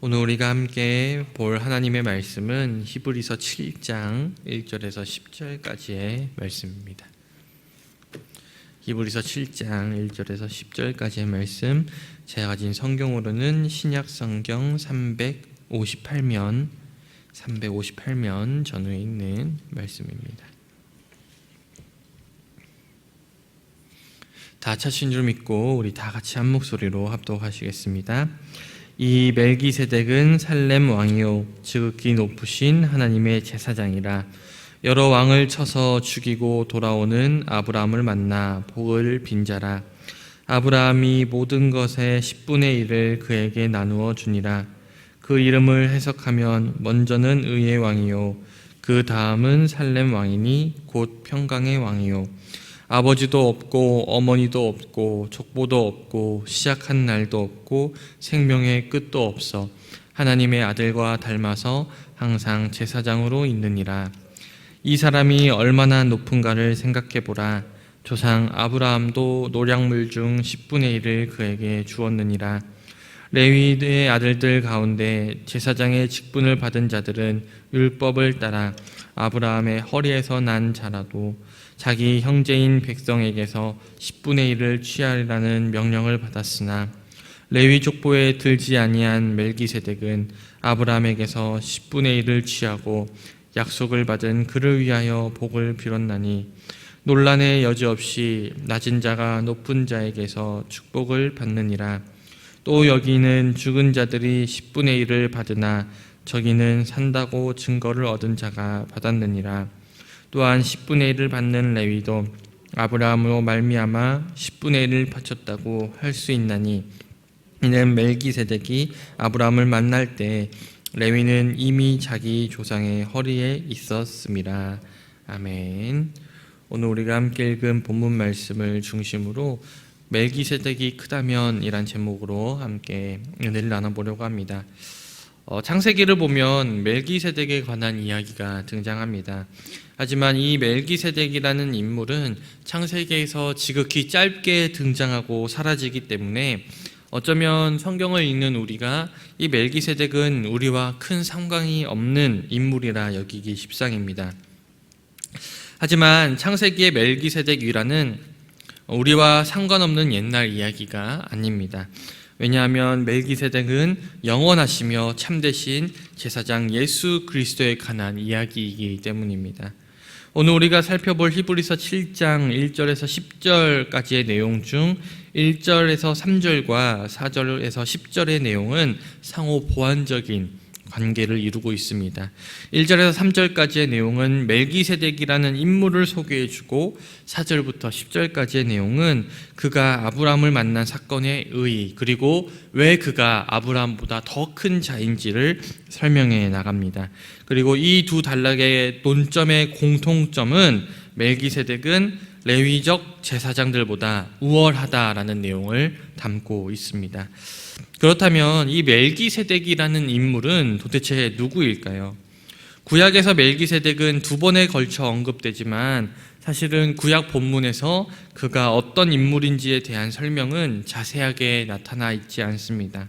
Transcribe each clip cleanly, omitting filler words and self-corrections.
오늘 우리가 함께 볼 하나님의 말씀은 히브리서 7장 1절에서 10절까지의 말씀입니다. 히브리서 7장 1절에서 10절까지의 말씀, 제가 가진 성경으로는 신약 성경 358면 전후에 있는 말씀입니다. 다 찾으신 줄 믿고 우리 다 같이 한 목소리로 합독하시겠습니다. 이 멜기세덱은 살렘 왕이요 지극히 높으신 하나님의 제사장이라. 여러 왕을 쳐서 죽이고 돌아오는 아브라함을 만나 복을 빈자라. 아브라함이 모든 것의 10분의 1을 그에게 나누어 주니라. 그 이름을 해석하면 먼저는 의의 왕이요 그 다음은 살렘 왕이니 곧 평강의 왕이요 아버지도 없고 어머니도 없고 족보도 없고 시작한 날도 없고 생명의 끝도 없어 하나님의 아들과 닮아서 항상 제사장으로 있느니라. 이 사람이 얼마나 높은가를 생각해보라. 조상 아브라함도 노략물 중 10분의 1을 그에게 주었느니라. 레위의 아들들 가운데 제사장의 직분을 받은 자들은 율법을 따라 아브라함의 허리에서 난 자라도 자기 형제인 백성에게서 10분의 1을 취하리라는 명령을 받았으나 레위 족보에 들지 아니한 멜기세덱은 아브라함에게서 10분의 1을 취하고 약속을 받은 그를 위하여 복을 빌었나니 논란의 여지 없이 낮은 자가 높은 자에게서 축복을 받느니라. 또 여기는 죽은 자들이 10분의 1을 받으나 저기는 산다고 증거를 얻은 자가 받았느니라. 또한 10분의 1을 받는 레위도 아브라함으로 말미암아 10분의 1을 바쳤다고 할 수 있나니 이는 멜기세덱이 아브라함을 만날 때 레위는 이미 자기 조상의 허리에 있었음이라. 아멘. 오늘 우리가 함께 읽은 본문 말씀을 중심으로 멜기세덱이 크다면 이란 제목으로 함께 은혜를 나눠보려고 합니다. 창세기를 보면 멜기세덱에 관한 이야기가 등장합니다. 하지만 이 멜기세덱이라는 인물은 창세기에서 지극히 짧게 등장하고 사라지기 때문에 어쩌면 성경을 읽는 우리가 이 멜기세덱은 우리와 큰 상관이 없는 인물이라 여기기 십상입니다. 하지만 창세기의 멜기세덱 위라는 우리와 상관없는 옛날 이야기가 아닙니다. 왜냐하면 멜기세덱은 영원하시며 참되신 제사장 예수 그리스도에 관한 이야기이기 때문입니다. 오늘 우리가 살펴볼 히브리서 7장 1절에서 10절까지의 내용 중 1절에서 3절과 4절에서 10절의 내용은 상호 보완적인 관계를 이루고 있습니다. 1절에서 3절까지의 내용은 멜기세덱이라는 인물을 소개해주고 4절부터 10절까지의 내용은 그가 아브라함을 만난 사건의 의의, 그리고 왜 그가 아브라함보다 더 큰 자인지를 설명해 나갑니다. 그리고 이 두 단락의 논점의 공통점은 멜기세덱은 레위적 제사장들보다 우월하다라는 내용을 담고 있습니다. 그렇다면 이 멜기세덱이라는 인물은 도대체 누구일까요? 구약에서 멜기세덱은 두 번에 걸쳐 언급되지만 사실은 구약 본문에서 그가 어떤 인물인지에 대한 설명은 자세하게 나타나 있지 않습니다.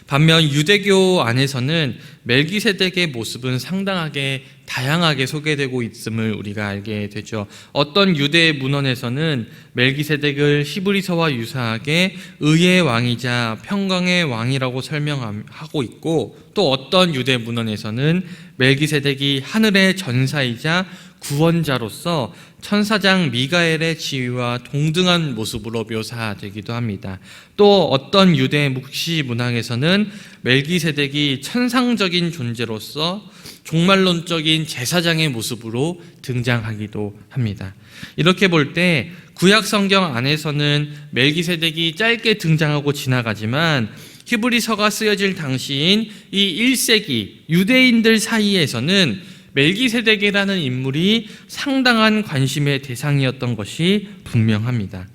반면 유대교 안에서는 멜기세덱의 모습은 상당하게 다양하게 소개되고 있음을 우리가 알게 되죠. 어떤 유대 문헌에서는 멜기세덱을 히브리서와 유사하게 의의 왕이자 평강의 왕이라고 설명하고 있고, 또 어떤 유대 문헌에서는 멜기세덱이 하늘의 전사이자 구원자로서 천사장 미가엘의 지위와 동등한 모습으로 묘사되기도 합니다. 또 어떤 유대 묵시 문학에서는 멜기세덱이 천상적인 존재로서 종말론적인 제사장의 모습으로 등장하기도 합니다. 이렇게 볼 때 구약 성경 안에서는 멜기세덱이 짧게 등장하고 지나가지만 히브리서가 쓰여질 당시인 이 1세기 유대인들 사이에서는 멜기세덱이라는 인물이 상당한 관심의 대상이었던 것이 분명합니다.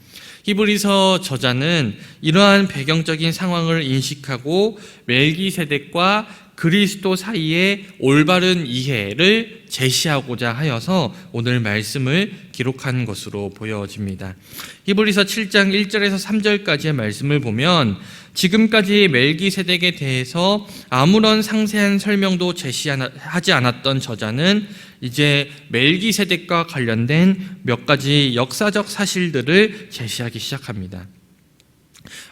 히브리서 저자는 이러한 배경적인 상황을 인식하고 멜기세덱과 그리스도 사이의 올바른 이해를 제시하고자 하여서 오늘 말씀을 기록한 것으로 보여집니다. 히브리서 7장 1절에서 3절까지의 말씀을 보면 지금까지 멜기세덱에 대해서 아무런 상세한 설명도 제시하지 않았던 저자는 이제 멜기세덱과 관련된 몇 가지 역사적 사실들을 제시하기 시작합니다.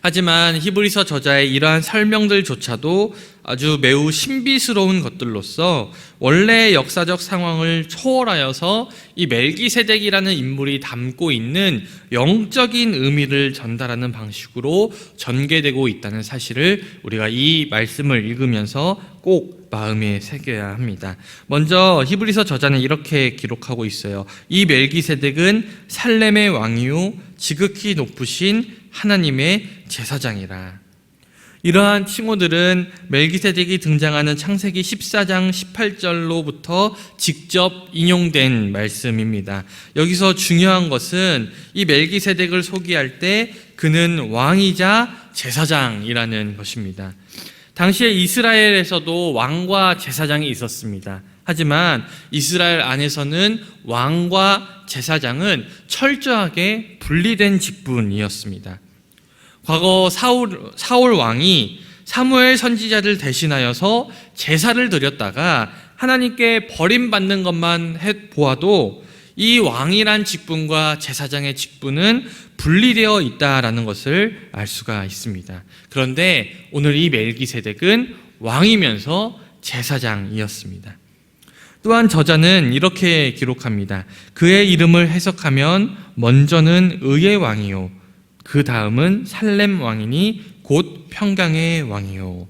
하지만 히브리서 저자의 이러한 설명들조차도 아주 매우 신비스러운 것들로서 원래의 역사적 상황을 초월하여서 이 멜기세덱이라는 인물이 담고 있는 영적인 의미를 전달하는 방식으로 전개되고 있다는 사실을 우리가 이 말씀을 읽으면서 꼭 마음에 새겨야 합니다. 먼저 히브리서 저자는 이렇게 기록하고 있어요. 이 멜기세덱은 살렘의 왕이요 지극히 높으신 하나님의 제사장이라. 이러한 칭호들은 멜기세덱이 등장하는 창세기 14장 18절로부터 직접 인용된 말씀입니다. 여기서 중요한 것은 이 멜기세덱을 소개할 때 그는 왕이자 제사장이라는 것입니다. 당시에 이스라엘에서도 왕과 제사장이 있었습니다. 하지만 이스라엘 안에서는 왕과 제사장은 철저하게 분리된 직분이었습니다. 과거 사울 왕이 사무엘 선지자를 대신하여서 제사를 드렸다가 하나님께 버림받는 것만 보아도 이 왕이란 직분과 제사장의 직분은 분리되어 있다라는 것을 알 수가 있습니다. 그런데 오늘 이 멜기세덱은 왕이면서 제사장이었습니다. 또한 저자는 이렇게 기록합니다. 그의 이름을 해석하면 먼저는 의의 왕이요 그 다음은 살렘 왕이니 곧 평강의 왕이요.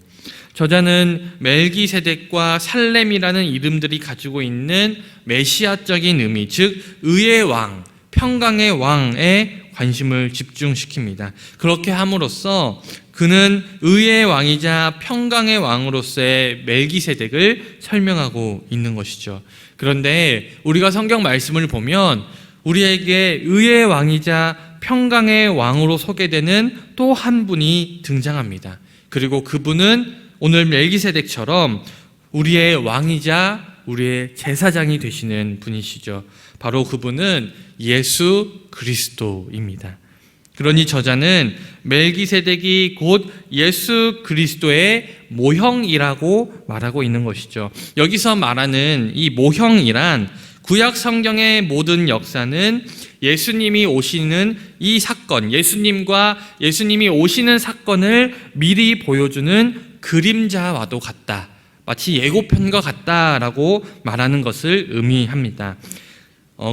저자는 멜기세덱과 살렘이라는 이름들이 가지고 있는 메시아적인 의미, 즉 의의 왕, 평강의 왕에 관심을 집중시킵니다. 그렇게 함으로써 그는 의의 왕이자 평강의 왕으로서의 멜기세덱을 설명하고 있는 것이죠. 그런데 우리가 성경 말씀을 보면 우리에게 의의 왕이자 평강의 왕으로 소개되는 또 한 분이 등장합니다. 그리고 그분은 오늘 멜기세덱처럼 우리의 왕이자 우리의 제사장이 되시는 분이시죠. 바로 그분은 예수 그리스도입니다. 그러니 저자는 멜기세덱이 곧 예수 그리스도의 모형이라고 말하고 있는 것이죠. 여기서 말하는 이 모형이란 구약 성경의 모든 역사는 예수님이 오시는 이 사건, 예수님이 오시는 사건을 미리 보여주는 그림자와도 같다. 마치 예고편과 같다라고 말하는 것을 의미합니다.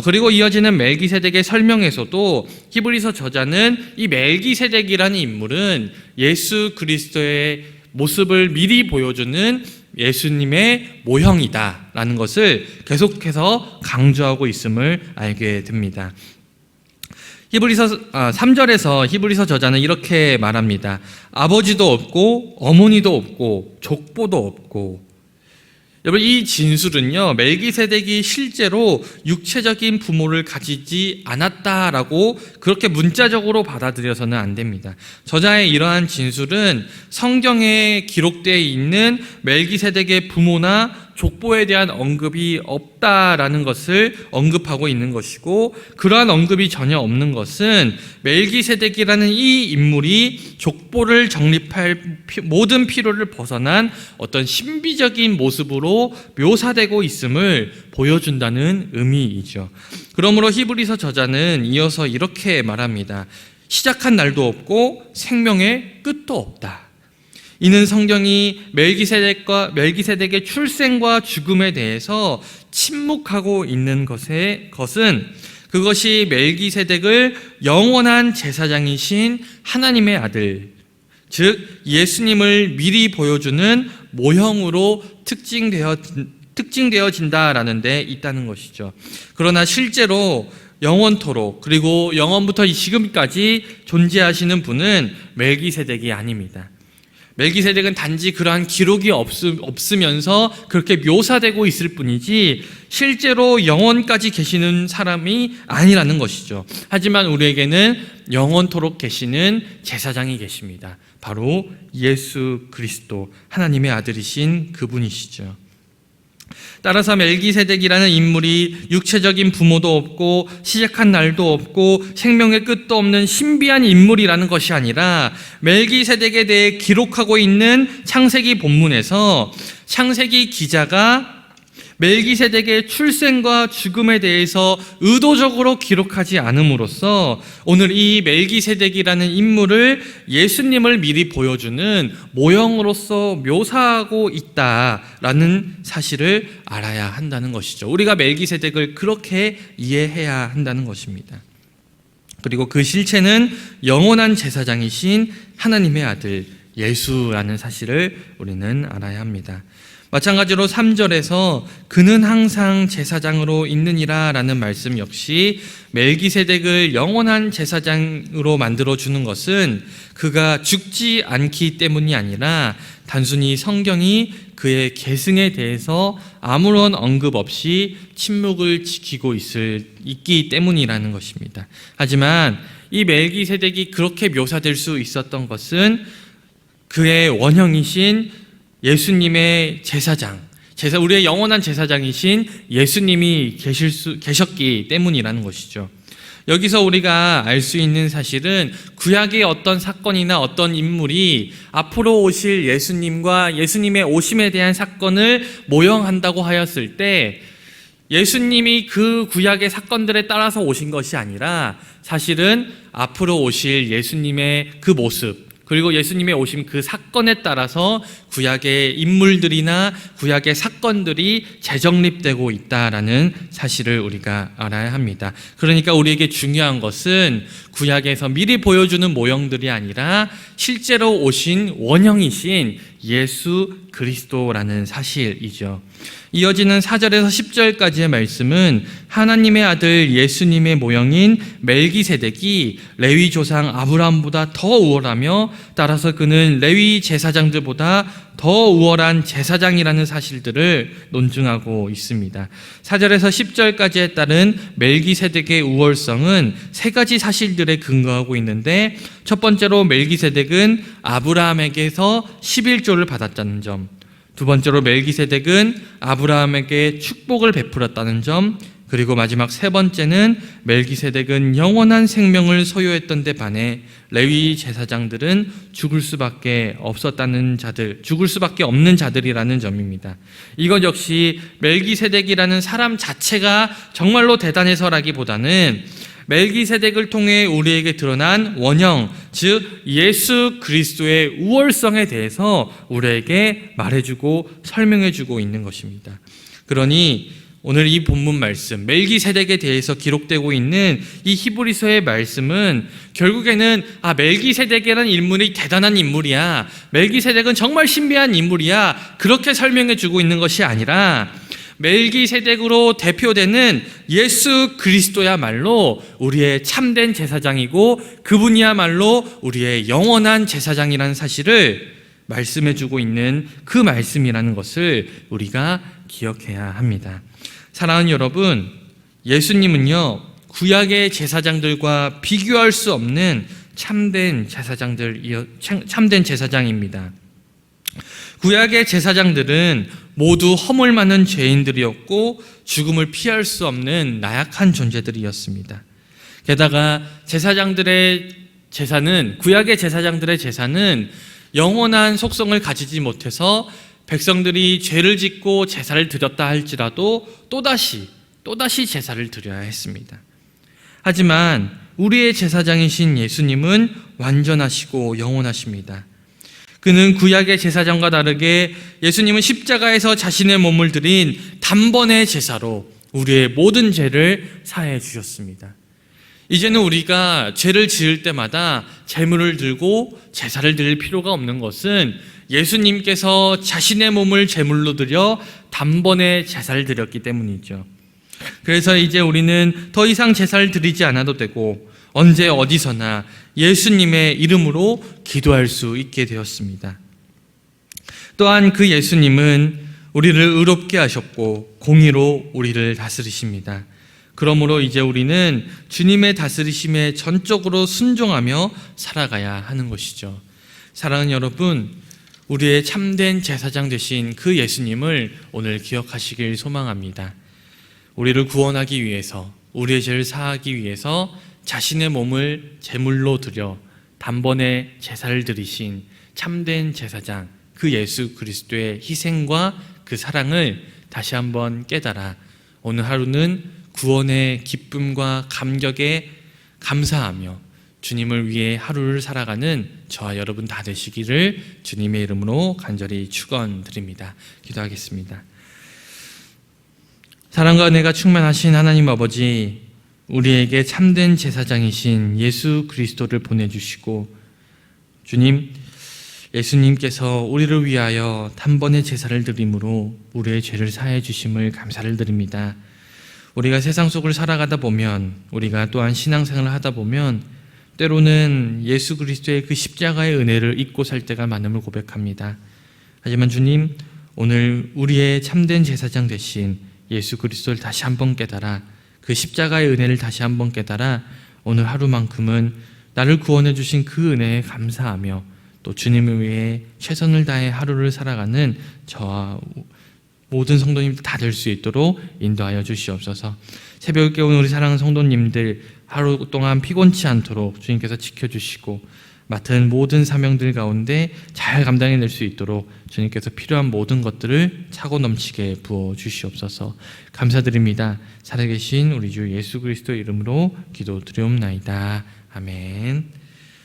그리고 이어지는 멜기세덱의 설명에서도 히브리서 저자는 이 멜기세덱이라는 인물은 예수 그리스도의 모습을 미리 보여주는 예수님의 모형이다라는 것을 계속해서 강조하고 있음을 알게 됩니다. 히브리서 3절에서 히브리서 저자는 이렇게 말합니다. 아버지도 없고 어머니도 없고 족보도 없고. 여러분, 이 진술은요, 멜기세덱이 실제로 육체적인 부모를 가지지 않았다라고 그렇게 문자적으로 받아들여서는 안 됩니다. 저자의 이러한 진술은 성경에 기록되어 있는 멜기세덱의 부모나 족보에 대한 언급이 없다라는 것을 언급하고 있는 것이고, 그러한 언급이 전혀 없는 것은 멜기세덱이라는 이 인물이 족보를 정립할 모든 필요를 벗어난 어떤 신비적인 모습으로 묘사되고 있음을 보여준다는 의미이죠. 그러므로 히브리서 저자는 이어서 이렇게 말합니다. 시작한 날도 없고 생명의 끝도 없다. 이는 성경이 멜기세덱의 출생과 죽음에 대해서 침묵하고 있는 것은 그것이 멜기세덱을 영원한 제사장이신 하나님의 아들, 즉 예수님을 미리 보여주는 모형으로 특징되어진다라는 데 있다는 것이죠. 그러나 실제로 영원토록 그리고 영원부터 지금까지 존재하시는 분은 멜기세덱이 아닙니다. 멜기세덱은 단지 그러한 기록이 없으면서 그렇게 묘사되고 있을 뿐이지 실제로 영원까지 계시는 사람이 아니라는 것이죠. 하지만 우리에게는 영원토록 계시는 제사장이 계십니다. 바로 예수 그리스도, 하나님의 아들이신 그분이시죠. 따라서 멜기세덱이라는 인물이 육체적인 부모도 없고 시작한 날도 없고 생명의 끝도 없는 신비한 인물이라는 것이 아니라 멜기세덱에 대해 기록하고 있는 창세기 본문에서 창세기 기자가 멜기세덱의 출생과 죽음에 대해서 의도적으로 기록하지 않음으로써 오늘 이 멜기세덱이라는 인물을 예수님을 미리 보여주는 모형으로서 묘사하고 있다라는 사실을 알아야 한다는 것이죠. 우리가 멜기세덱을 그렇게 이해해야 한다는 것입니다. 그리고 그 실체는 영원한 제사장이신 하나님의 아들 예수라는 사실을 우리는 알아야 합니다. 마찬가지로 3절에서 그는 항상 제사장으로 있느니라 라는 말씀 역시 멜기세덱을 영원한 제사장으로 만들어주는 것은 그가 죽지 않기 때문이 아니라 단순히 성경이 그의 계승에 대해서 아무런 언급 없이 침묵을 지키고 있기 때문이라는 것입니다. 하지만 이 멜기세덱이 그렇게 묘사될 수 있었던 것은 그의 원형이신 예수님의 제사장, 우리의 영원한 제사장이신 예수님이 계셨기 때문이라는 것이죠. 여기서 우리가 알 수 있는 사실은 구약의 어떤 사건이나 어떤 인물이 앞으로 오실 예수님과 예수님의 오심에 대한 사건을 모형한다고 하였을 때 예수님이 그 구약의 사건들에 따라서 오신 것이 아니라 사실은 앞으로 오실 예수님의 그 모습, 그리고 예수님의 오심 그 사건에 따라서 구약의 인물들이나 구약의 사건들이 재정립되고 있다라는 사실을 우리가 알아야 합니다. 그러니까 우리에게 중요한 것은 구약에서 미리 보여주는 모형들이 아니라 실제로 오신 원형이신 예수 그리스도라는 사실이죠. 이어지는 4절에서 10절까지의 말씀은 하나님의 아들 예수님의 모형인 멜기세덱이 레위 조상 아브라함보다 더 우월하며 따라서 그는 레위 제사장들보다 더 우월한 제사장이라는 사실들을 논증하고 있습니다. 4절에서 10절까지에 따른 멜기세덱의 우월성은 세 가지 사실들에 근거하고 있는데 첫 번째로 멜기세덱은 아브라함에게서 11조를 받았다는 점, 두 번째로 멜기세덱은 아브라함에게 축복을 베풀었다는 점, 그리고 마지막 세 번째는 멜기세덱은 영원한 생명을 소유했던 데 반해 레위 제사장들은 죽을 수밖에 없는 자들이라는 점입니다. 이것 역시 멜기세덱이라는 사람 자체가 정말로 대단해서라기보다는 멜기세덱을 통해 우리에게 드러난 원형, 즉 예수 그리스도의 우월성에 대해서 우리에게 말해주고 설명해주고 있는 것입니다. 그러니 오늘 이 본문 말씀, 멜기세덱에 대해서 기록되고 있는 이 히브리서의 말씀은 결국에는 멜기세덱이라는 인물이 대단한 인물이야, 멜기세덱은 정말 신비한 인물이야, 그렇게 설명해주고 있는 것이 아니라 멜기세덱으로 대표되는 예수 그리스도야말로 우리의 참된 제사장이고 그분이야말로 우리의 영원한 제사장이라는 사실을 말씀해주고 있는 그 말씀이라는 것을 우리가 기억해야 합니다. 사랑하는 여러분, 예수님은요 구약의 제사장들과 비교할 수 없는 참된 제사장입니다. 구약의 제사장들은 모두 허물 많은 죄인들이었고 죽음을 피할 수 없는 나약한 존재들이었습니다. 게다가 구약의 제사장들의 제사는 영원한 속성을 가지지 못해서 백성들이 죄를 짓고 제사를 드렸다 할지라도 또다시 제사를 드려야 했습니다. 하지만 우리의 제사장이신 예수님은 완전하시고 영원하십니다. 그는 구약의 제사장과 다르게 예수님은 십자가에서 자신의 몸을 드린 단번의 제사로 우리의 모든 죄를 사해 주셨습니다. 이제는 우리가 죄를 지을 때마다 제물을 들고 제사를 드릴 필요가 없는 것은 예수님께서 자신의 몸을 제물로 드려 단번에 제사를 드렸기 때문이죠. 그래서 이제 우리는 더 이상 제사를 드리지 않아도 되고 언제 어디서나 예수님의 이름으로 기도할 수 있게 되었습니다. 또한 그 예수님은 우리를 의롭게 하셨고 공의로 우리를 다스리십니다. 그러므로 이제 우리는 주님의 다스리심에 전적으로 순종하며 살아가야 하는 것이죠. 사랑하는 여러분, 우리의 참된 제사장 되신 그 예수님을 오늘 기억하시길 소망합니다. 우리를 구원하기 위해서, 우리의 죄를 사하기 위해서 자신의 몸을 제물로 드려 단번에 제사를 드리신 참된 제사장 그 예수 그리스도의 희생과 그 사랑을 다시 한번 깨달아 오늘 하루는 구원의 기쁨과 감격에 감사하며 주님을 위해 하루를 살아가는 저와 여러분 다 되시기를 주님의 이름으로 간절히 축원드립니다. 기도하겠습니다. 사랑과 은혜가 충만하신 하나님 아버지, 우리에게 참된 제사장이신 예수 그리스도를 보내주시고 주님, 예수님께서 우리를 위하여 단번에 제사를 드림으로 우리의 죄를 사해 주심을 감사를 드립니다. 우리가 세상 속을 살아가다 보면, 우리가 또한 신앙생활을 하다 보면 때로는 예수 그리스도의 그 십자가의 은혜를 잊고 살 때가 많음을 고백합니다. 하지만 주님, 오늘 우리의 참된 제사장 되신 예수 그리스도를 다시 한번 깨달아 그 십자가의 은혜를 다시 한번 깨달아 오늘 하루만큼은 나를 구원해 주신 그 은혜에 감사하며 또 주님을 위해 최선을 다해 하루를 살아가는 저와 모든 성도님들 다 될 수 있도록 인도하여 주시옵소서. 새벽에 깨운 우리 사랑하는 성도님들 하루 동안 피곤치 않도록 주님께서 지켜주시고 맡은 모든 사명들 가운데 잘 감당해낼 수 있도록 주님께서 필요한 모든 것들을 차고 넘치게 부어주시옵소서. 감사드립니다. 살아계신 우리 주 예수 그리스도 이름으로 기도드리옵나이다. 아멘.